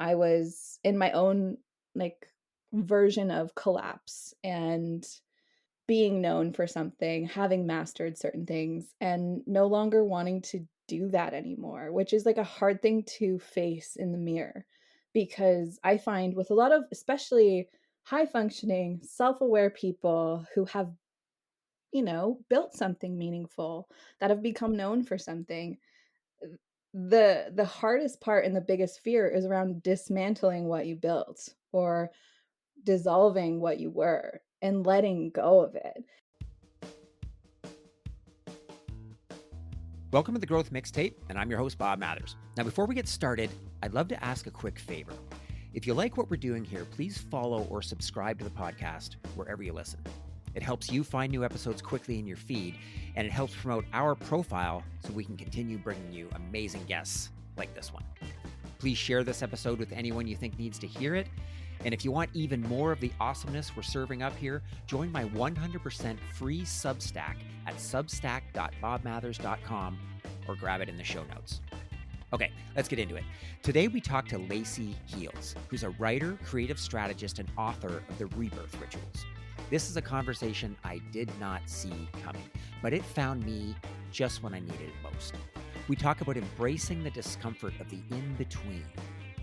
I was in my own like version of collapse and being known for something, having mastered certain things, and no longer wanting to do that anymore, which is like a hard thing to face in the mirror. Because I find with a lot of, especially high functioning, self aware people who have, built something meaningful, that have become known for something, the hardest part and the biggest fear is around dismantling what you built or dissolving what you were and letting go of it. Welcome to the Growth Mixtape, and I'm your host, Bob Mathers. Now, before we get started, I'd love to ask a quick favor. If you like what we're doing here, please follow or subscribe to the podcast wherever you listen. It helps you find new episodes quickly in your feed, and it helps promote our profile so we can continue bringing you amazing guests like this one. Please share this episode with anyone you think needs to hear it. And if you want even more of the awesomeness we're serving up here, join my 100% free Substack at substack.bobmathers.com or grab it in the show notes. Okay, let's get into it. Today we talk to Lacey Heels, who's a writer, creative strategist, and author of the Rebirth Rituals. This is a conversation I did not see coming, but it found me just when I needed it most. We talk about embracing the discomfort of the in-between,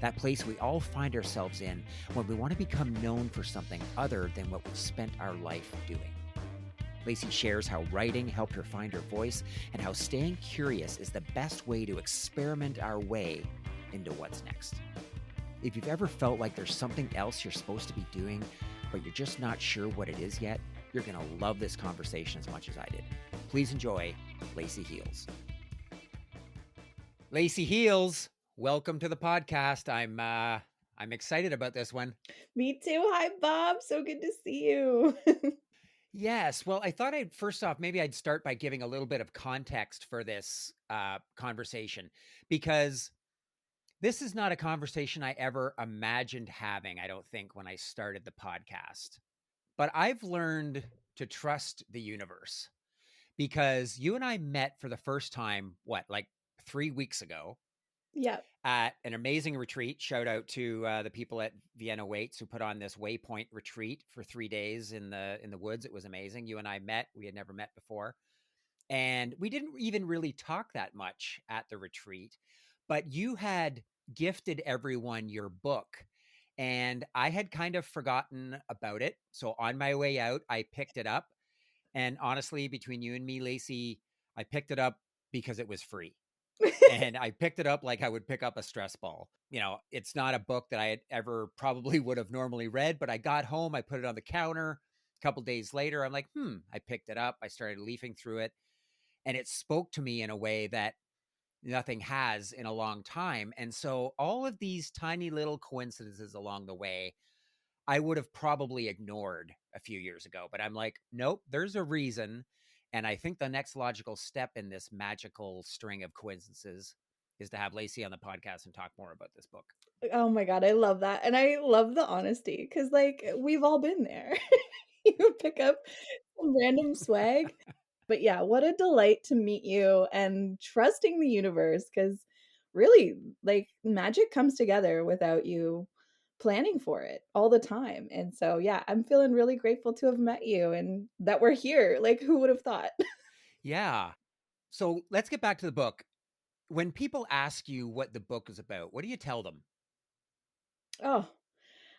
that place we all find ourselves in when we want to become known for something other than what we've spent our life doing. Lacey shares how writing helped her find her voice and how staying curious is the best way to experiment our way into what's next. If you've ever felt like there's something else you're supposed to be doing, but you're just not sure what it is yet, you're going to love this conversation as much as I did. Please enjoy Lacey Heels. Lacey Heels, welcome to the podcast. I'm excited about this one. Me too. Hi, Bob. So good to see you. Yes. Well, I thought first off, maybe I'd start by giving a little bit of context for this conversation, because this is not a conversation I ever imagined having, I don't think, when I started the podcast. But I've learned to trust the universe, because you and I met for the first time, like 3 weeks ago. Yeah. At an amazing retreat. Shout out to the people at Vienna Waits who put on this Waypoint retreat for 3 days in the woods. It was amazing. You and I met. We had never met before. And we didn't even really talk that much at the retreat, but you had gifted everyone your book. And I had kind of forgotten about it. So on my way out, I picked it up. And honestly, between you and me, Lacey, I picked it up because it was free. And I picked it up like I would pick up a stress ball. You know, it's not a book that I had ever probably would have normally read, but I got home, I put it on the counter. A couple days later, I'm like, I picked it up. I started leafing through it, and it spoke to me in a way that nothing has in a long time. And so all of these tiny little coincidences along the way, I would have probably ignored a few years ago, but I'm like, nope, there's a reason. And I think the next logical step in this magical string of coincidences is to have Lacey on the podcast and talk more about this book. Oh my God. I love that. And I love the honesty because, like, we've all been there. You pick up some random swag. But yeah, what a delight to meet you and trusting the universe, because really, like, magic comes together without you planning for it all the time. And so, yeah, I'm feeling really grateful to have met you and that we're here. Like, who would have thought? Yeah. So let's get back to the book. When people ask you what the book is about, what do you tell them? Oh,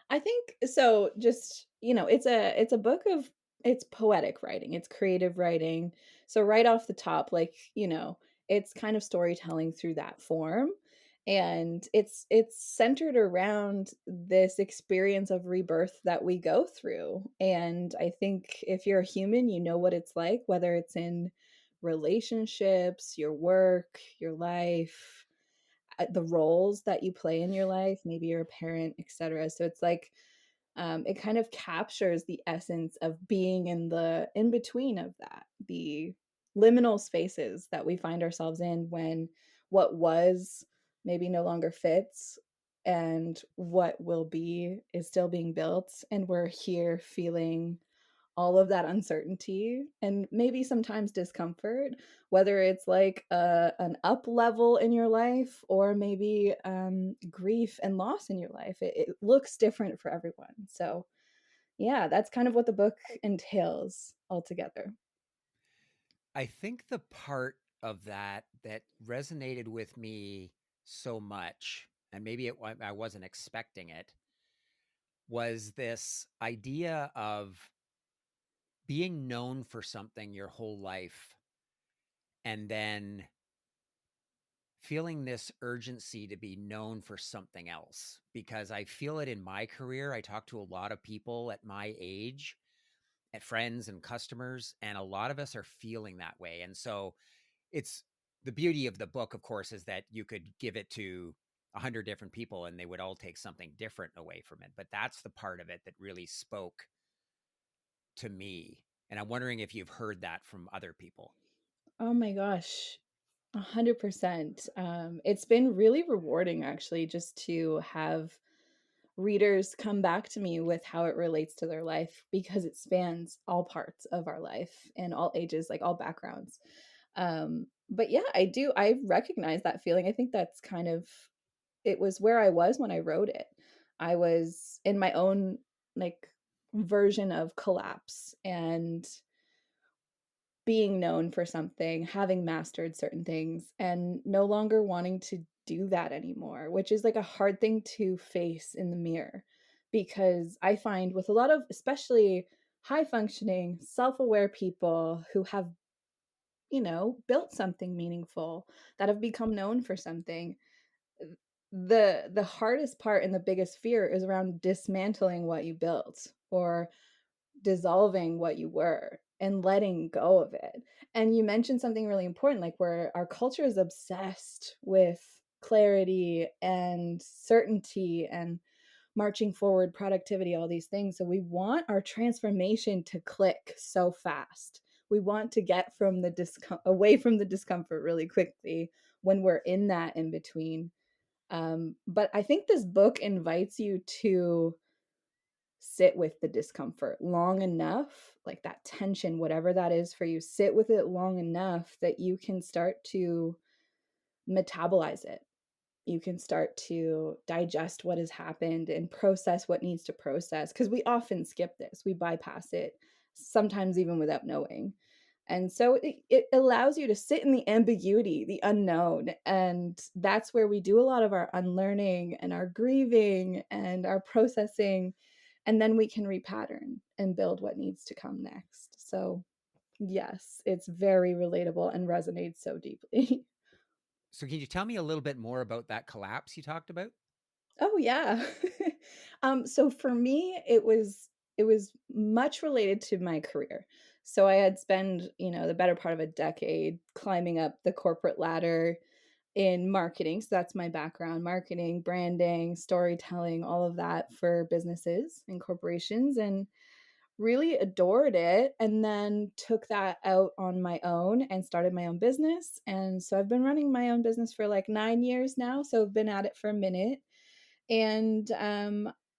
I think so. Just, it's a book of, it's poetic writing, it's creative writing. So right off the top, like, it's kind of storytelling through that form. And it's centered around this experience of rebirth that we go through. And I think if you're a human, you know what it's like, whether it's in relationships, your work, your life, the roles that you play in your life, maybe you're a parent, etc. So it's like, it kind of captures the essence of being in the in between of that, the liminal spaces that we find ourselves in when what was maybe no longer fits and what will be is still being built, and we're here feeling all of that uncertainty and maybe sometimes discomfort, whether it's like an up level in your life or maybe grief and loss in your life. It looks different for everyone. So, yeah, that's kind of what the book entails altogether. I think the part of that that resonated with me so much, and maybe I wasn't expecting it, was this idea of being known for something your whole life and then feeling this urgency to be known for something else. Because I feel it in my career. I talk to a lot of people at my age, at friends and customers, and a lot of us are feeling that way. And so it's the beauty of the book, of course, is that you could give it to 100 different people and they would all take something different away from it. But that's the part of it that really spoke to me. And I'm wondering if you've heard that from other people. Oh my gosh. 100%. It's been really rewarding actually just to have readers come back to me with how it relates to their life because it spans all parts of our life and all ages, like all backgrounds. But yeah, I recognize that feeling. I think that's kind of it was where I was when I wrote it. I was in my own like version of collapse and being known for something, having mastered certain things, and no longer wanting to do that anymore, which is like a hard thing to face in the mirror. Because I find with a lot of, especially high functioning, self aware people who have, built something meaningful, that have become known for something, the hardest part and the biggest fear is around dismantling what you built or dissolving what you were and letting go of it. And you mentioned something really important, like where our culture is obsessed with clarity and certainty and marching forward, productivity, all these things. So we want our transformation to click so fast. We want to get from the away from the discomfort really quickly when we're in that in between. But I think this book invites you to sit with the discomfort long enough, like that tension, whatever that is for you, sit with it long enough that you can start to metabolize it. You can start to digest what has happened and process what needs to process. Because we often skip this, we bypass it, sometimes even without knowing. And so it allows you to sit in the ambiguity, the unknown. And that's where we do a lot of our unlearning and our grieving and our processing. And then we can repattern and build what needs to come next. So, yes, it's very relatable and resonates so deeply. So, can you tell me a little bit more about that collapse you talked about? Oh, yeah. So for me, it was much related to my career. So I had spent, the better part of a decade climbing up the corporate ladder in marketing. So that's my background, marketing, branding, storytelling, all of that for businesses and corporations, and really adored it. And then took that out on my own and started my own business. And so I've been running my own business for like 9 years now. So I've been at it for a minute. And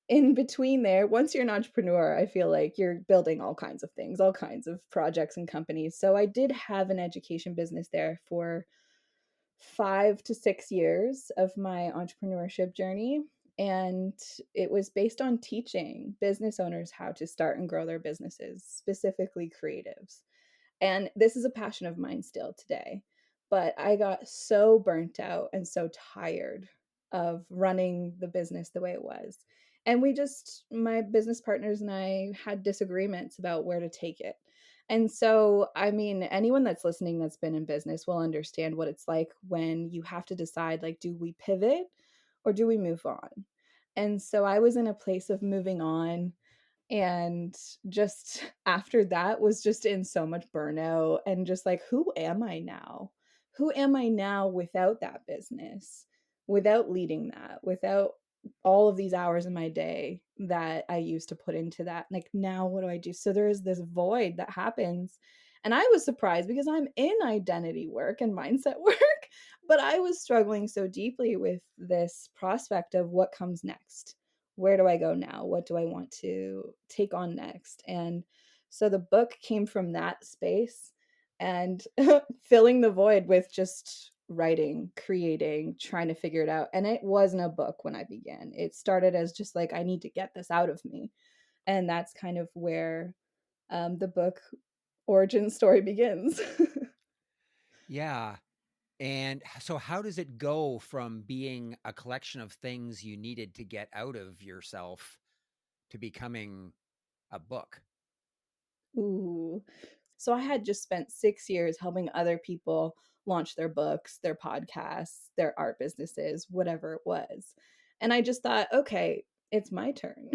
in between there, once you're an entrepreneur, I feel like you're building all kinds of things, all kinds of projects and companies. So I did have an education business there for 5 to 6 years of my entrepreneurship journey. And it was based on teaching business owners how to start and grow their businesses, specifically creatives. And this is a passion of mine still today. But I got so burnt out and so tired of running the business the way it was. And my business partners and I had disagreements about where to take it. And so, I mean, anyone that's listening that's been in business will understand what it's like when you have to decide, like, do we pivot or do we move on? And so I was in a place of moving on, and just after that was just in so much burnout and just like, who am I now? Who am I now without that business, without leading that, without all of these hours in my day that I used to put into that? Like, now what do I do? So there is this void that happens. And I was surprised because I'm in identity work and mindset work, but I was struggling so deeply with this prospect of what comes next. Where do I go now? What do I want to take on next? And So the book came from that space, and filling the void with just writing, creating, trying to figure it out. And it wasn't a book when I began. It started as just like, I need to get this out of me. And that's kind of where the book origin story begins. Yeah. And so how does it go from being a collection of things you needed to get out of yourself to becoming a book? Ooh. So I had just spent 6 years helping other people launch their books, their podcasts, their art businesses, whatever it was. And I just thought, okay, it's my turn.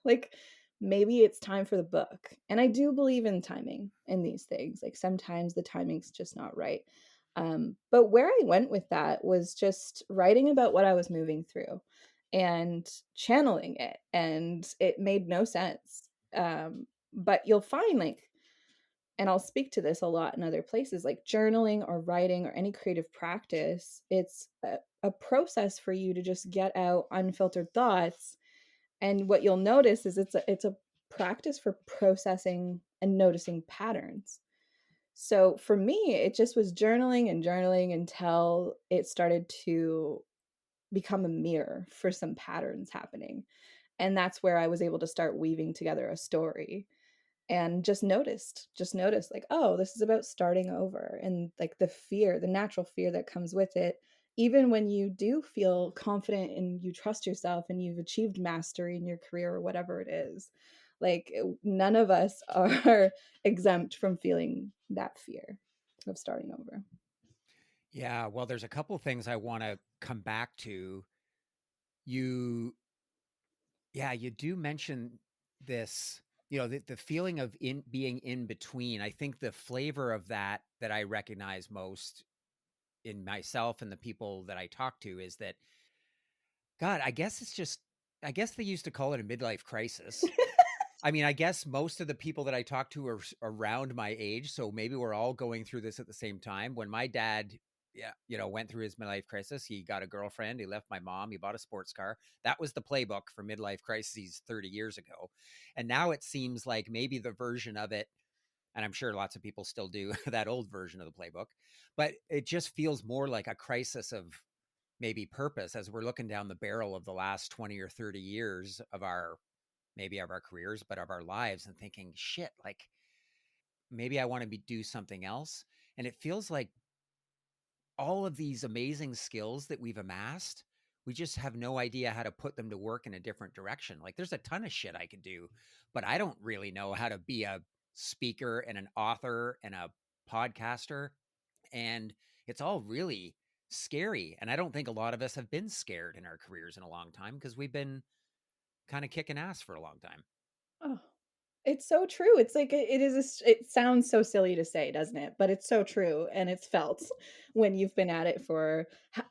Like, maybe it's time for the book. And I do believe in timing in these things. Like, sometimes the timing's just not right. But where I went with that was just writing about what I was moving through and channeling it. And it made no sense. But you'll find, like, and I'll speak to this a lot in other places, like journaling or writing or any creative practice, it's a process for you to just get out unfiltered thoughts. And what you'll notice is it's a practice for processing and noticing patterns. So for me, it just was journaling and journaling until it started to become a mirror for some patterns happening. And that's where I was able to start weaving together a story, and just noticed like, oh, this is about starting over, and like the fear, the natural fear that comes with it, even when you do feel confident and you trust yourself and you've achieved mastery in your career or whatever it is. Like, none of us are exempt from feeling that fear of starting over. Yeah, well, there's a couple things I want to come back to. You Yeah, you do mention this, the feeling of in being in between. I think the flavor of that I recognize most in myself and the people that I talk to is that, God, I guess they used to call it a midlife crisis. I mean, I guess most of the people that I talk to are around my age, so maybe we're all going through this at the same time. When my dad, yeah, went through his midlife crisis, he got a girlfriend, he left my mom, he bought a sports car. That was the playbook for midlife crises 30 years ago. And now it seems like maybe the version of it, and I'm sure lots of people still do that old version of the playbook, but it just feels more like a crisis of maybe purpose as we're looking down the barrel of the last 20 or 30 years of our maybe of our careers, but of our lives, and thinking, shit, like maybe I want to do something else. And it feels like all of these amazing skills that we've amassed, we just have no idea how to put them to work in a different direction. Like there's a ton of shit I could do, but I don't really know how to be a speaker and an author and a podcaster. And it's all really scary. And I don't think a lot of us have been scared in our careers in a long time because we've been kind of kicking ass for a long time. Oh, it's so true. It's like it is it sounds so silly to say, doesn't it? But it's so true, and it's felt when you've been at it for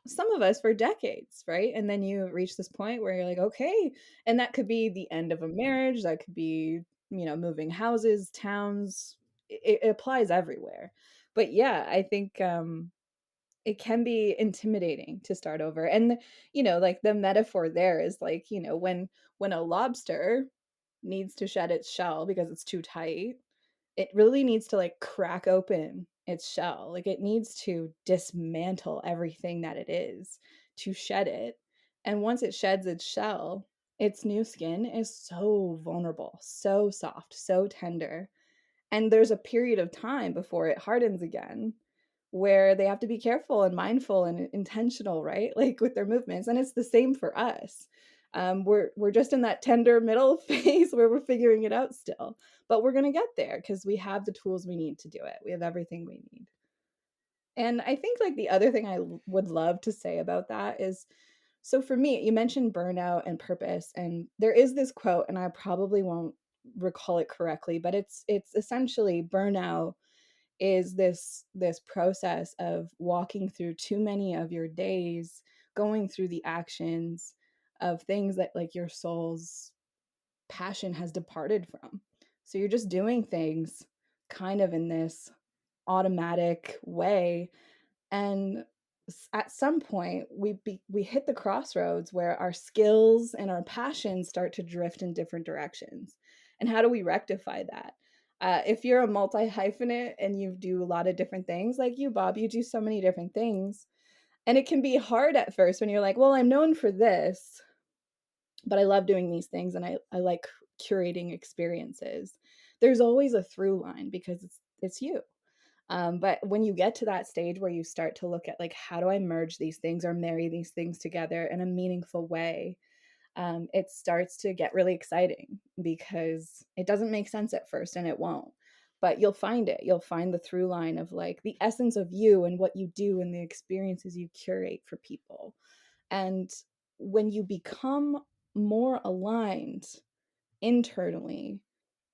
some of us for decades, right? And then you reach this point where you're like, okay, and that could be the end of a marriage, that could be, moving houses, towns. It applies everywhere. But yeah, I think it can be intimidating to start over. And like the metaphor there is like, when a lobster needs to shed its shell because it's too tight, it really needs to like crack open its shell. Like, it needs to dismantle everything that it is to shed it. And once it sheds its shell, its new skin is so vulnerable, so soft, so tender. And there's a period of time before it hardens again where they have to be careful and mindful and intentional, right? Like, with their movements. And it's the same for us. We're just in that tender middle phase where we're figuring it out still, but we're gonna get there because we have the tools we need to do it. We have everything we need. And I think, like, the other thing would love to say about that is, so for me, you mentioned burnout and purpose, and there is this quote, and I probably won't recall it correctly, but it's essentially burnout is this process of walking through too many of your days, going through the actions of things that, like, your soul's passion has departed from. So you're just doing things kind of in this automatic way, and at some point we hit the crossroads where our skills and our passions start to drift in different directions. And how do we rectify that? If you're a multi hyphenate and you do a lot of different things, like you, Bob, you do so many different things. And it can be hard at first when you're like, well, I'm known for this, but I love doing these things and I like curating experiences. There's always a through line because it's you. But when you get to that stage where you start to look at like, how do I merge these things or marry these things together in a meaningful way? It starts to get really exciting because it doesn't make sense at first and it won't. But you'll find it. You'll find the through line of like the essence of you and what you do and the experiences you curate for people. And when you become more aligned internally,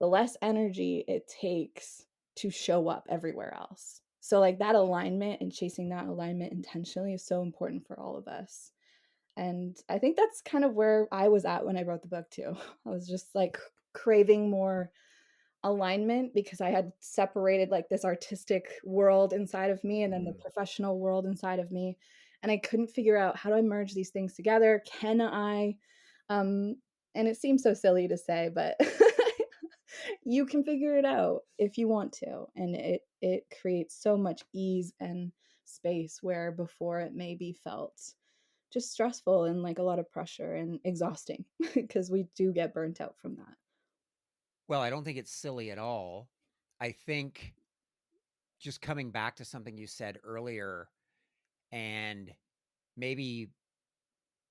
the less energy it takes to show up everywhere else. So, like that alignment and chasing that alignment intentionally is so important for all of us. And I think that's kind of where I was at when I wrote the book too. I was just like craving more alignment because I had separated like this artistic world inside of me and then the Mm. professional world inside of me. And I couldn't figure out how do I merge these things together? Can I? Um, and it seems so silly to say, but you can figure it out if you want to. And it creates so much ease and space where before it maybe felt just stressful and like a lot of pressure and exhausting because we do get burnt out from that. Well, I don't think it's silly at all. I think just coming back to something you said earlier, and maybe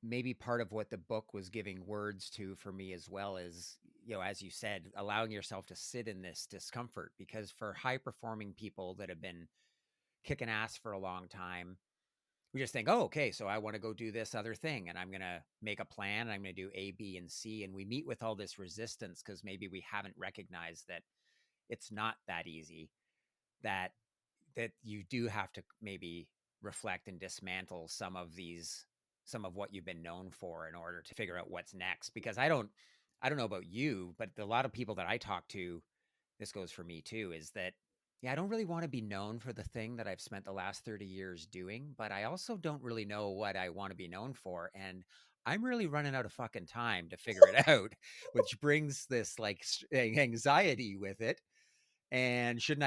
maybe part of what the book was giving words to for me as well is, as you said, allowing yourself to sit in this discomfort, because for high performing people that have been kicking ass for a long time, we just think, oh, okay, so I want to go do this other thing and I'm going to make a plan and I'm going to do A, B, and C. And we meet with all this resistance because maybe we haven't recognized that it's not that easy, that you do have to maybe reflect and dismantle some of what you've been known for in order to figure out what's next. Because I don't know about you, but a lot of people that I talk to, this goes for me too, is that, yeah, I don't really want to be known for the thing that I've spent the last 30 years doing, but I also don't really know what I want to be known for. And I'm really running out of fucking time to figure it out, which brings this like anxiety with it. And shouldn't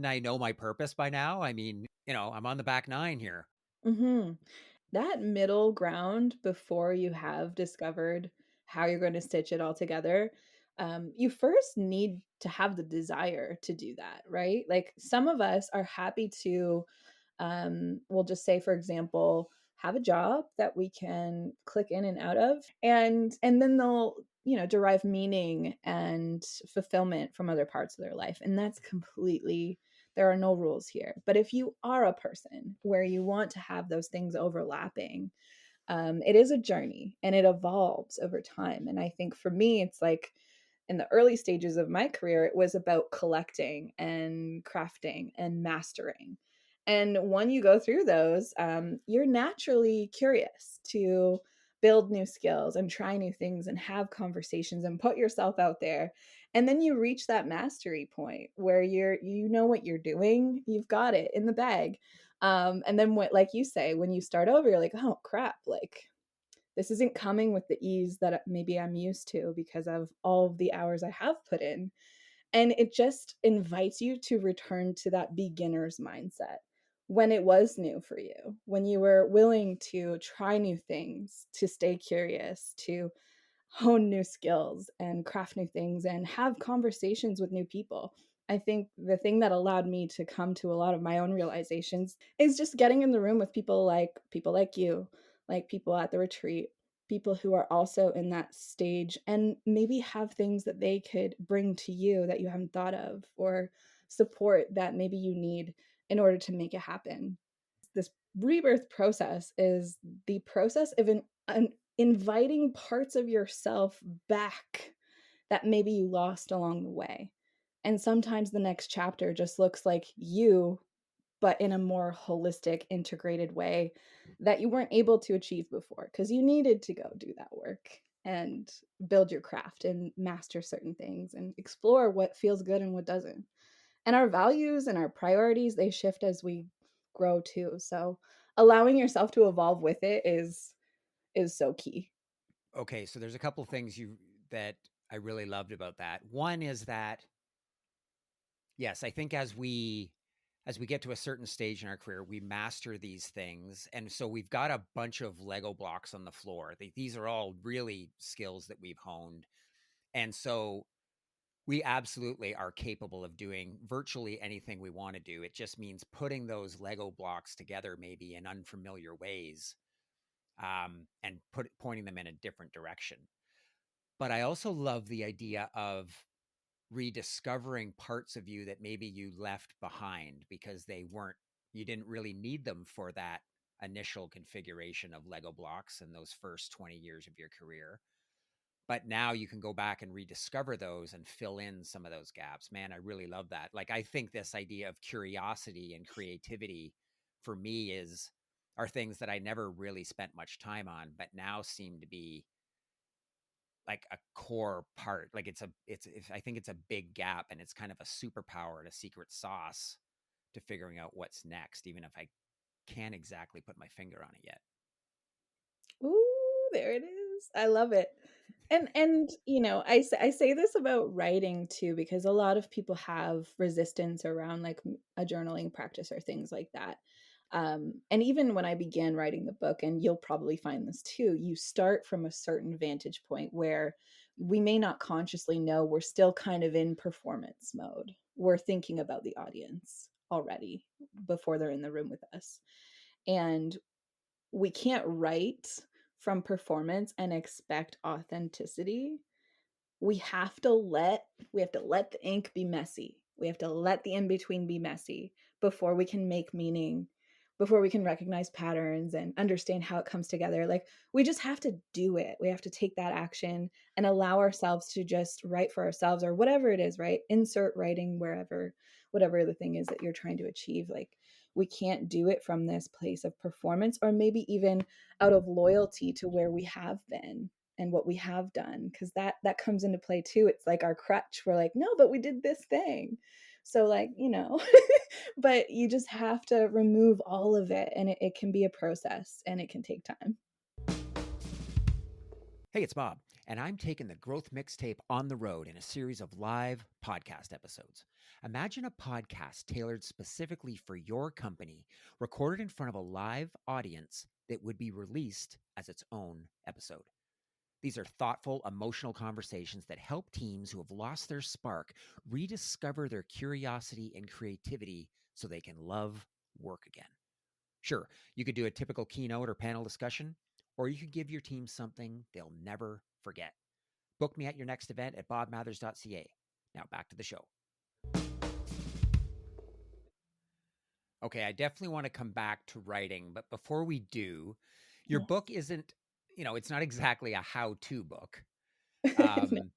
I know my purpose by now? I mean, I'm on the back nine here. Mhm. That middle ground before you have discovered how you're going to stitch it all together, you first need to have the desire to do that, right? Like some of us are happy to, we'll just say, for example, have a job that we can click in and out of, and then they'll derive meaning and fulfillment from other parts of their life, and that's completely, there are no rules here. But if you are a person where you want to have those things overlapping, it is a journey and it evolves over time. And I think for me, it's like in the early stages of my career, it was about collecting and crafting and mastering. And when you go through those, you're naturally curious to build new skills and try new things and have conversations and put yourself out there. And then you reach that mastery point where you know what you're doing, you've got it in the bag. And then what, like you say, when you start over, you're like, oh crap, like this isn't coming with the ease that maybe I'm used to because of all of the hours I have put in. And it just invites you to return to that beginner's mindset when it was new for you, when you were willing to try new things, to stay curious, to hone new skills and craft new things and have conversations with new people. I think the thing that allowed me to come to a lot of my own realizations is just getting in the room with people like you, like people at the retreat, people who are also in that stage and maybe have things that they could bring to you that you haven't thought of, or support that maybe you need in order to make it happen. This rebirth process is the process of inviting parts of yourself back that maybe you lost along the way. And sometimes the next chapter just looks like you, but in a more holistic, integrated way that you weren't able to achieve before because you needed to go do that work and build your craft and master certain things and explore what feels good and what doesn't. And our values and our priorities, they shift as we grow too. So allowing yourself to evolve with it is so key. Okay, so there's a couple things you that I really loved about that. One is that Yes, I think as we get to a certain stage in our career, we master these things. And so we've got a bunch of Lego blocks on the floor. These are all really skills that we've honed. And so we absolutely are capable of doing virtually anything we want to do. It just means putting those Lego blocks together, maybe in unfamiliar ways, and pointing them in a different direction. But I also love the idea of rediscovering parts of you that maybe you left behind because you didn't really need them for that initial configuration of Lego blocks in those first 20 years of your career. But now you can go back and rediscover those and fill in some of those gaps. Man, I really love that. Like, I think this idea of curiosity and creativity for me are things that I never really spent much time on, but now seem to be like a core part. Like, I think it's a big gap, and it's kind of a superpower and a secret sauce to figuring out what's next, even if I can't exactly put my finger on it yet. Ooh, there it is. I love it. And I say this about writing too because a lot of people have resistance around like a journaling practice or things like that. And even when I began writing the book, and you'll probably find this too, you start from a certain vantage point where we may not consciously know we're still kind of in performance mode. We're thinking about the audience already before they're in the room with us. And we can't write from performance and expect authenticity. We have to let the ink be messy. We have to let the in between be messy before we can make meaning, before we can recognize patterns and understand how it comes together. Like, we just have to do it. We have to take that action and allow ourselves to just write for ourselves or whatever it is, right? Insert writing wherever, whatever the thing is that you're trying to achieve. Like, we can't do it from this place of performance or maybe even out of loyalty to where we have been and what we have done, because that comes into play too. It's like our crutch. We're like, no, but we did this thing. So like, but you just have to remove all of it, and it can be a process and it can take time. Hey, it's Bob, and I'm taking the Growth Mixtape on the road in a series of live podcast episodes. Imagine a podcast tailored specifically for your company, recorded in front of a live audience that would be released as its own episode. These are thoughtful, emotional conversations that help teams who have lost their spark rediscover their curiosity and creativity so they can love work again. Sure, you could do a typical keynote or panel discussion, or you could give your team something they'll never forget. Book me at your next event at bobmathers.ca. Now back to the show. Okay, I definitely want to come back to writing, but before we do, your Yes. book isn't, it's not exactly a how-to book. No. Um,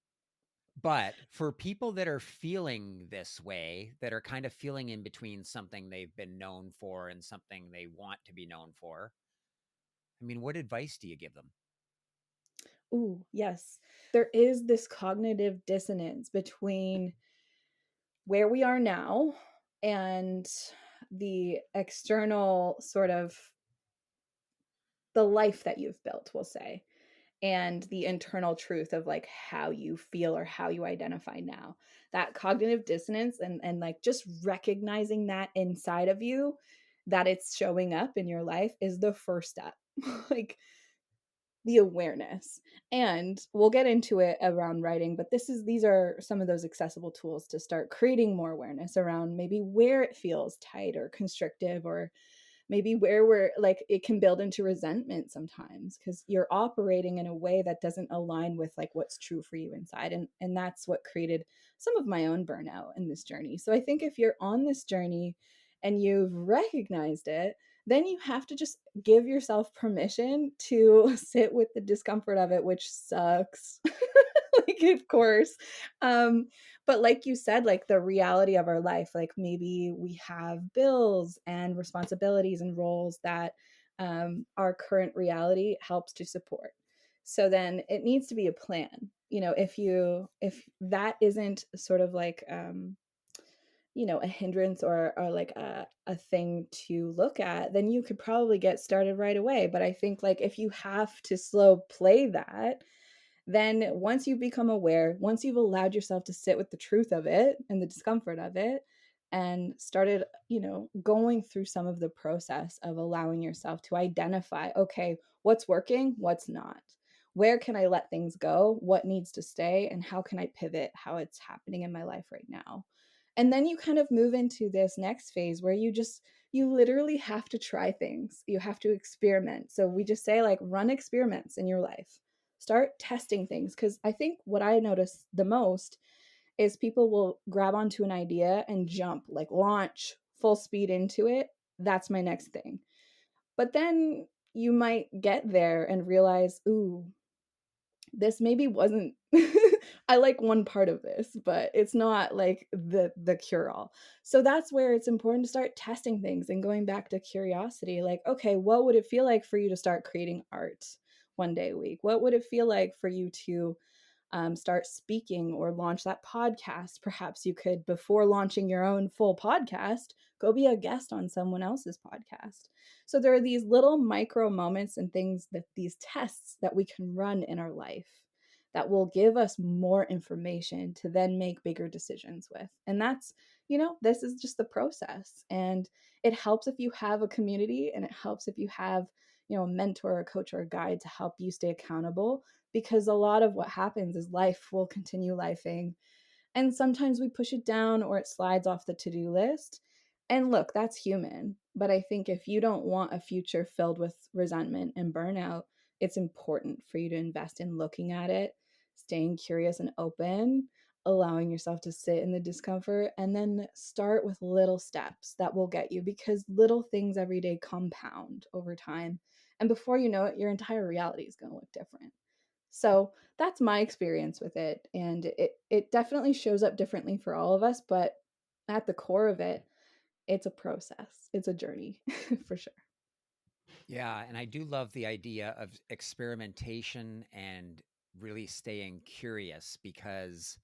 but for people that are feeling this way, that are kind of feeling in between something they've been known for and something they want to be known for, I mean, what advice do you give them? Ooh, yes. There is this cognitive dissonance between where we are now and the external sort of the life that you've built, we'll say, and the internal truth of like how you feel or how you identify now. That cognitive dissonance and like just recognizing that inside of you, that it's showing up in your life, is the first step. Like, the awareness. And we'll get into it around writing, but these are some of those accessible tools to start creating more awareness around maybe where it feels tight or constrictive, or maybe where we're like it can build into resentment sometimes because you're operating in a way that doesn't align with like what's true for you inside. And that's what created some of my own burnout in this journey. So I think if you're on this journey and you've recognized it, then you have to just give yourself permission to sit with the discomfort of it, which sucks. Like, of course. um but like you said, like the reality of our life, like maybe we have bills and responsibilities and roles that our current reality helps to support. So then it needs to be a plan. If that isn't sort of like a hindrance or like a thing to look at, then you could probably get started right away. But I think like if you have to slow play that, then once you become aware, once you've allowed yourself to sit with the truth of it and the discomfort of it, and started, going through some of the process of allowing yourself to identify, okay, what's working, what's not. Where can I let things go? What needs to stay? And how can I pivot how it's happening in my life right now? And then you kind of move into this next phase where you literally have to try things. You have to experiment. So we just say, like, run experiments in your life. Start testing things. Because I think what I notice the most is people will grab onto an idea and jump, like launch full speed into it. That's my next thing. But then you might get there and realize, ooh, this maybe wasn't I like one part of this, but it's not like the cure all. So that's where it's important to start testing things and going back to curiosity. Like, okay, what would it feel like for you to start creating art one day a week? What would it feel like for you to start speaking or launch that podcast? Perhaps you could, before launching your own full podcast, go be a guest on someone else's podcast. So there are these little micro moments and things, that these tests that we can run in our life that will give us more information to then make bigger decisions with. And that's, this is just the process. And it helps if you have a community, and it helps if you have, a mentor, a coach, or a guide to help you stay accountable, because a lot of what happens is life will continue lifing, and sometimes we push it down or it slides off the to-do list. And look, that's human. But I think if you don't want a future filled with resentment and burnout, it's important for you to invest in looking at it, staying curious and open, allowing yourself to sit in the discomfort, and then start with little steps that will get you, because little things every day compound over time. And before you know it, your entire reality is going to look different. So that's my experience with it. And it definitely shows up differently for all of us, but at the core of it, it's a process. It's a journey for sure. Yeah, and I do love the idea of experimentation and really staying curious, because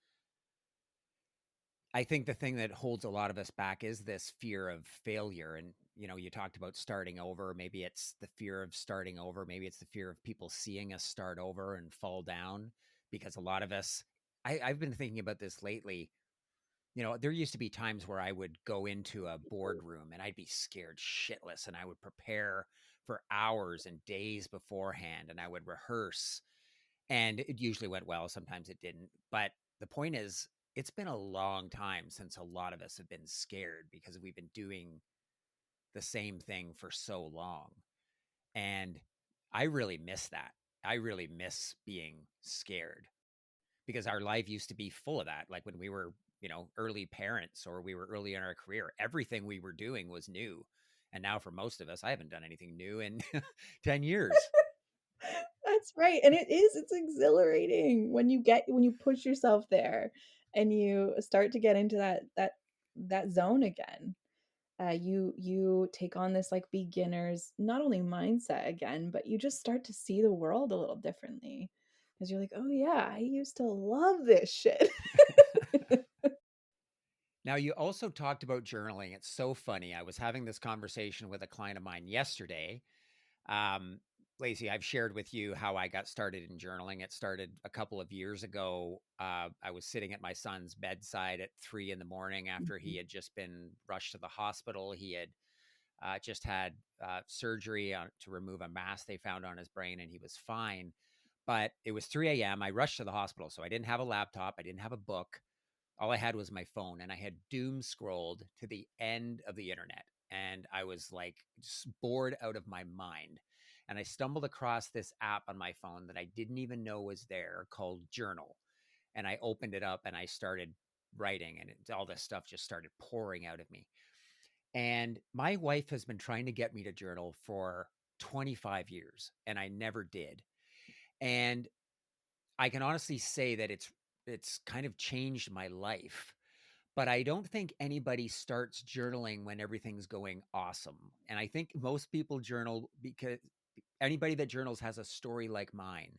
I think the thing that holds a lot of us back is this fear of failure. And, you talked about starting over. Maybe it's the fear of starting over. Maybe it's the fear of people seeing us start over and fall down, because a lot of us, I've been thinking about this lately. There used to be times where I would go into a boardroom and I'd be scared shitless, and I would prepare for hours and days beforehand, and I would rehearse, and it usually went well. Sometimes it didn't. But the point is, it's been a long time since a lot of us have been scared, because we've been doing the same thing for so long. And I really miss that. I really miss being scared, because our life used to be full of that. Like when we were, early parents, or we were early in our career, everything we were doing was new. And now for most of us, I haven't done anything new in 10 years. That's right. And it's exhilarating when you push yourself there and you start to get into that zone again. You take on this, like, beginner's not only mindset again, but you just start to see the world a little differently, because you're like, oh yeah, I used to love this shit. Now, you also talked about journaling. It's so funny. I was having this conversation with a client of mine yesterday. Um, Lacey, I've shared with you how I got started in journaling. It started a couple of years ago. I was sitting at my son's bedside at 3 in the morning after he Mhm. had just been rushed to the hospital. He had just had surgery to remove a mass they found on his brain, and he was fine. But it was 3 a.m. I rushed to the hospital. So I didn't have a laptop, I didn't have a book. All I had was my phone, and I had doom scrolled to the end of the internet. And I was like just bored out of my mind. And I stumbled across this app on my phone that I didn't even know was there, called Journal. And I opened it up and I started writing, and all this stuff just started pouring out of me. And my wife has been trying to get me to journal for 25 years, and I never did. And I can honestly say that it's kind of changed my life. But I don't think anybody starts journaling when everything's going awesome. And I think most people journal because anybody that journals has a story like mine.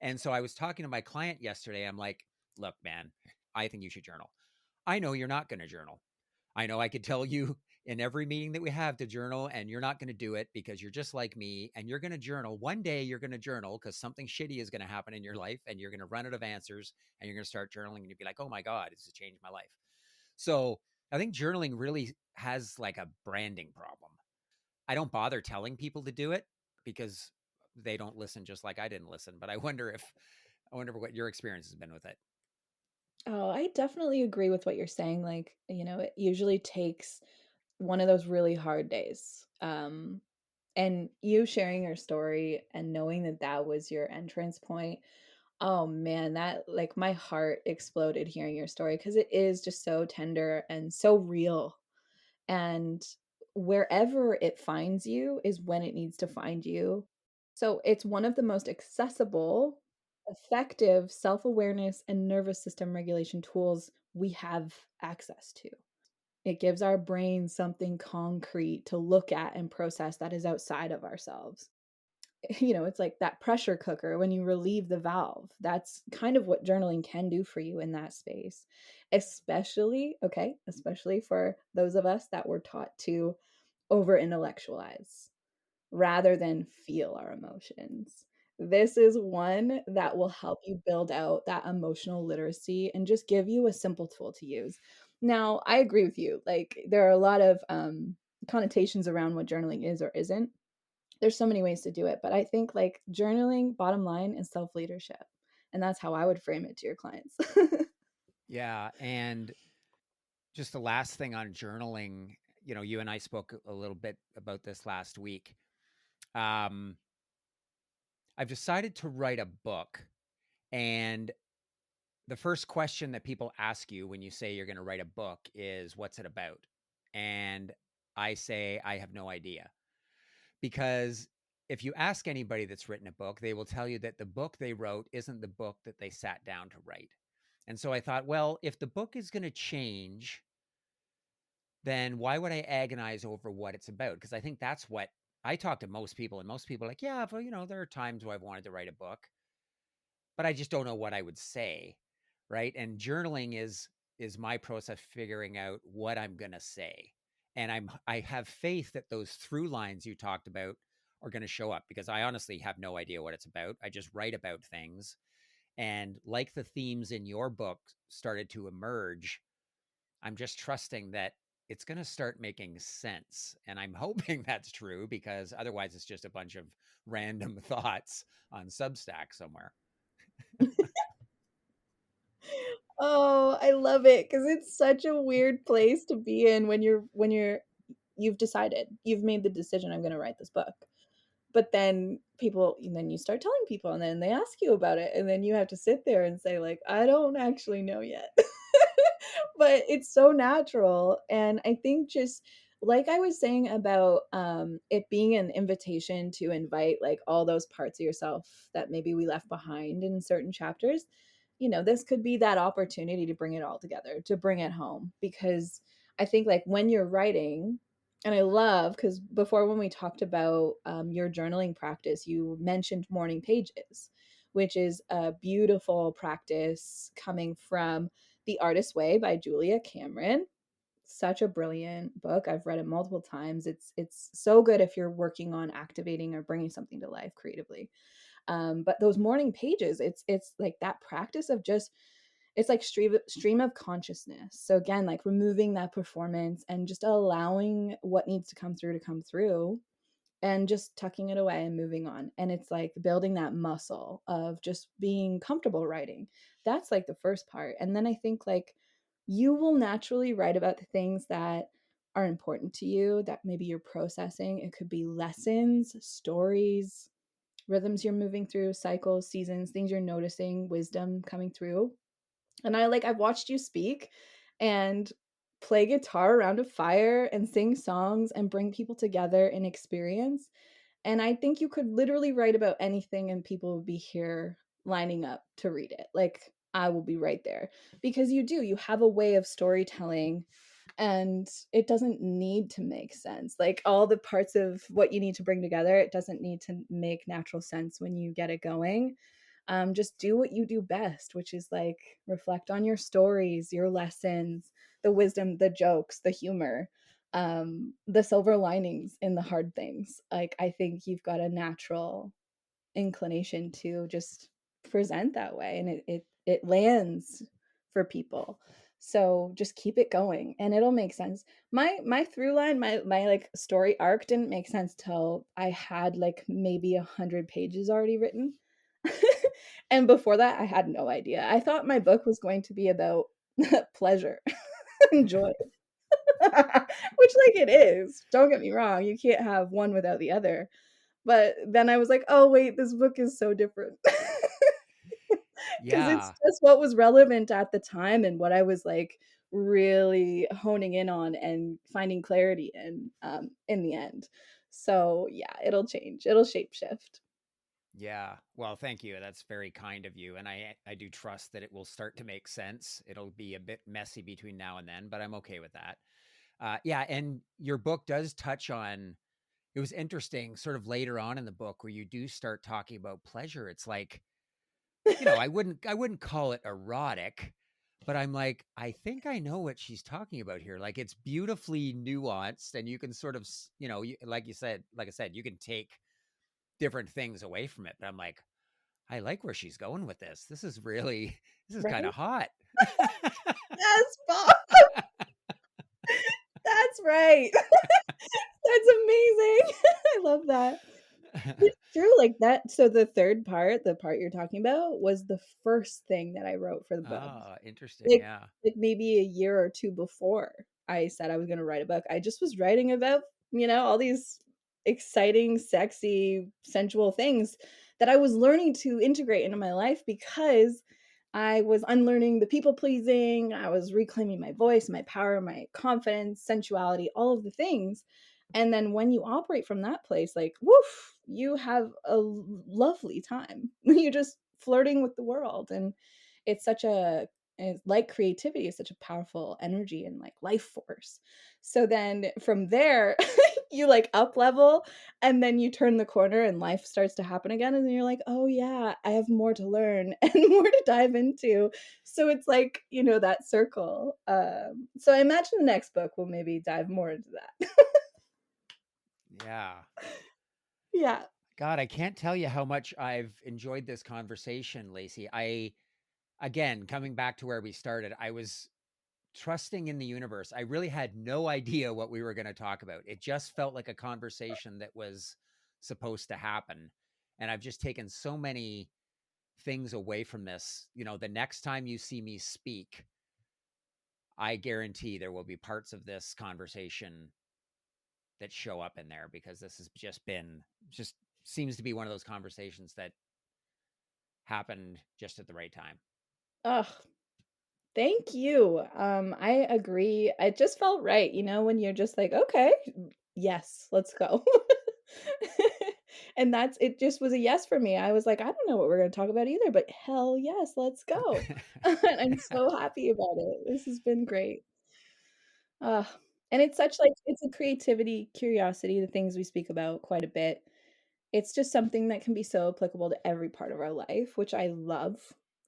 And so I was talking to my client yesterday. I'm like, look, man, I think you should journal. I know you're not going to journal. I know I could tell you in every meeting that we have to journal, and you're not going to do it because you're just like me, and you're going to journal. One day you're going to journal because something shitty is going to happen in your life, and you're going to run out of answers, and you're going to start journaling, and you'll be like, oh my God, this has changed my life. So I think journaling really has like a branding problem. I don't bother telling people to do it because they don't listen, just like I didn't listen. But I wonder what your experience has been with it. Oh, I definitely agree with what you're saying. Like, it usually takes one of those really hard days. And you sharing your story and knowing that that was your entrance point. Oh man, that like my heart exploded hearing your story because it is just so tender and so real. And wherever it finds you is when it needs to find you. So it's one of the most accessible, effective self awareness and nervous system regulation tools we have access to. It gives our brain something concrete to look at and process that is outside of ourselves. It's like that pressure cooker when you relieve the valve. That's kind of what journaling can do for you in that space. Especially for those of us that were taught to over intellectualize rather than feel our emotions. This is one that will help you build out that emotional literacy and just give you a simple tool to use. Now, I agree with you. Like, there are a lot of connotations around what journaling is or isn't. There's so many ways to do it, but I think like journaling, bottom line, is self leadership. And that's how I would frame it to your clients. Yeah. And just the last thing on journaling, you and I spoke a little bit about this last week. Um, I've decided to write a book. And the first question that people ask you when you say you're going to write a book is, what's it about? And I say, I have no idea. Because if you ask anybody that's written a book, they will tell you that the book they wrote isn't the book that they sat down to write. And so I thought, well, if the book is going to change, then why would I agonize over what it's about? Because I think that's what I talk to most people, and most people are like, yeah, but there are times where I've wanted to write a book, but I just don't know what I would say, right? And journaling is my process figuring out what I'm going to say. And I have faith that those through lines you talked about are going to show up, because I honestly have no idea what it's about. I just write about things, and like the themes in your book started to emerge, I'm just trusting that it's going to start making sense. And I'm hoping that's true, because otherwise it's just a bunch of random thoughts on Substack somewhere. Oh, I love it because it's such a weird place to be in you've decided, you've made the decision, I'm going to write this book. But then you start telling people, and then they ask you about it, and then you have to sit there and say like, I don't actually know yet. But it's so natural. And I think, just like I was saying about it being an invitation to invite like all those parts of yourself that maybe we left behind in certain chapters, this could be that opportunity to bring it all together, to bring it home. Because I think like when you're writing, and I love, because before, when we talked about your journaling practice, you mentioned morning pages, which is a beautiful practice coming from The Artist's Way by Julia Cameron. Such a brilliant book. I've read it multiple times. It's so good if you're working on activating or bringing something to life creatively. But those morning pages, it's like that practice of just, it's like stream of consciousness. So again, like removing that performance and just allowing what needs to come through, and just tucking it away and moving on. And it's like building that muscle of just being comfortable writing. That's like the first part. And then I think like you will naturally write about the things that are important to you, that maybe you're processing. It could be lessons, stories, rhythms you're moving through, cycles, seasons, things you're noticing, wisdom coming through. And I've watched you speak and play guitar around a fire and sing songs and bring people together in experience. And I think you could literally write about anything and people would be here lining up to read it. Like, I will be right there, because you have a way of storytelling, and it doesn't need to make sense. Like, all the parts of what you need to bring together, it doesn't need to make natural sense when you get it going. Just do what you do best, which is like reflect on your stories, your lessons, the wisdom, the jokes, the humor, the silver linings in the hard things. Like, I think you've got a natural inclination to just present that way, and it lands for people. So just keep it going and it'll make sense. My through line, my like story arc didn't make sense till I had like maybe 100 pages already written. And before that, I had no idea. I thought my book was going to be about pleasure and joy, which like it is. Don't get me wrong, you can't have one without the other. But then I was like, "Oh wait, this book is so different." 'Cause it's Yeah. just what was relevant at the time and what I was, like, really honing in on and finding clarity in the end. So, yeah, it'll change. It'll shape shift. Yeah. Well, thank you. That's very kind of you. And I do trust that it will start to make sense. It'll be a bit messy between now and then, but I'm okay with that. Yeah. And your book does touch on, it was interesting sort of later on in the book where you do start talking about pleasure. It's like, I wouldn't call it erotic, but I'm like, I think I know what she's talking about here. Like it's beautifully nuanced and you can sort of, like I said, you can take different things away from it. But I'm like, I like where she's going with this. This is really, this is kind Right? of hot. Yes, Bob, that's right. That's amazing. I love that. It's true, like, that so the 3rd part, the part you're talking about, was the first thing that I wrote for the book. Ah, interesting. Like Yeah. maybe a year or 2 before I said I was gonna write a book, I just was writing about, all these exciting, sexy, sensual things that I was learning to integrate into my life because I was unlearning the people pleasing, I was reclaiming my voice, my power, my confidence, sensuality, all of the things, and then when you operate from that place, like, woof, you have a lovely time. You're just flirting with the world, and it's such a and like creativity is such a powerful energy and like life force. So then from there, you like up level and then you turn the corner and life starts to happen again. And then you're like, oh yeah, I have more to learn and more to dive into. So it's like, that circle. So I imagine the next book will maybe dive more into that. Yeah. Yeah. God, I can't tell you how much I've enjoyed this conversation, Lacey. Again, coming back to where we started, I was trusting in the universe. I really had no idea what we were going to talk about. It just felt like a conversation that was supposed to happen. And I've just taken so many things away from this. The next time you see me speak, I guarantee there will be parts of this conversation that show up in there because this has just seems to be one of those conversations that happened just at the right time. Oh, thank you. I agree. It just felt right, when you're just like, okay, yes, let's go. And that's it just was a yes for me. I was like, I don't know what we're gonna talk about either, but hell yes, let's go. And I'm so happy about it. This has been great. Ugh, and it's such like it's a creativity, curiosity, the things we speak about quite a bit. It's just something that can be so applicable to every part of our life, which I love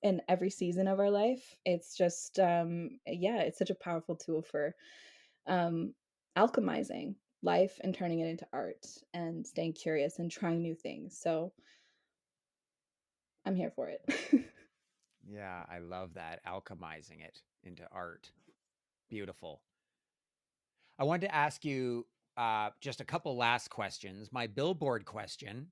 in every season of our life. It's just yeah, it's such a powerful tool for um alchemizing life and turning it into art and staying curious and trying new things. So I'm here for it. Yeah, I love that. Alchemizing it into art. Beautiful. I wanted to ask you just a couple last questions. My billboard question: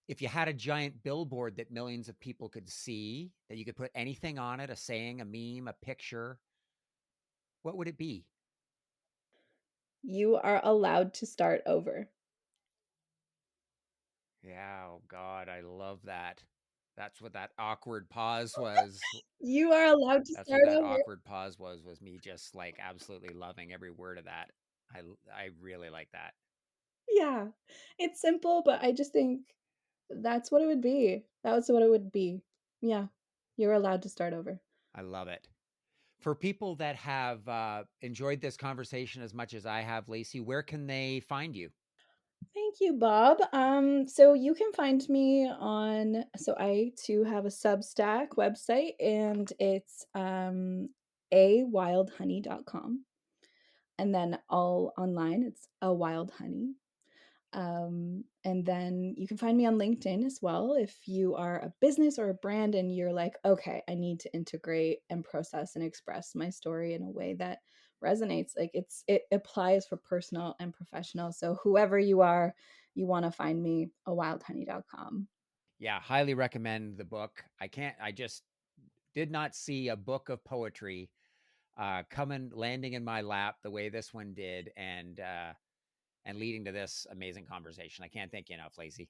if you had a giant billboard that millions of people could see, that you could put anything on it, a saying, a meme, a picture, what would it be? You are allowed to start over. Yeah, oh God, I love that. That's what that awkward pause was. You are allowed to That's what start that over. awkward pause was me just like absolutely loving every word of that. I really like that. Yeah. It's simple, but I just think that's what it would be. That's what it would be. Yeah. You're allowed to start over. I love it. For people that have enjoyed this conversation as much as I have, Lacey, where can they find you? Thank you, Bob. So you can find me on so I too have a Substack website and it's awildhoney.com. And then all online it's a wild honey. And then you can find me on LinkedIn as well. If you are a business or a brand and you're like, okay, I need to integrate and process and express my story in a way that resonates, like it applies for personal and professional. So whoever you are, you want to find me, awildhoney.com. Yeah, highly recommend the book. I just did not see a book of poetry coming landing in my lap the way this one did, and leading to this amazing conversation. I can't thank you enough, Lacey.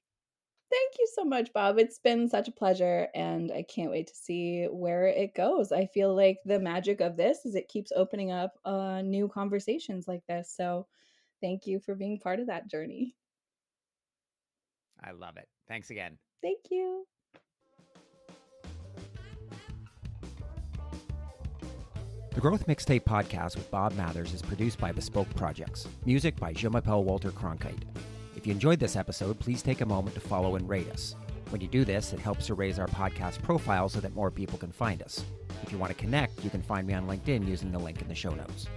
Thank you so much, Bob. It's been such a pleasure, and I can't wait to see where it goes. I feel like the magic of this is it keeps opening up new conversations like this. So thank you for being part of that journey. I love it. Thanks again. Thank you. The Growth Mixtape podcast with Bob Mathers is produced by Bespoke Projects. Music by Jean-Michel Walter Cronkite. If you enjoyed this episode, please take a moment to follow and rate us. When you do this, it helps to raise our podcast profile so that more people can find us. If you want to connect, you can find me on LinkedIn using the link in the show notes.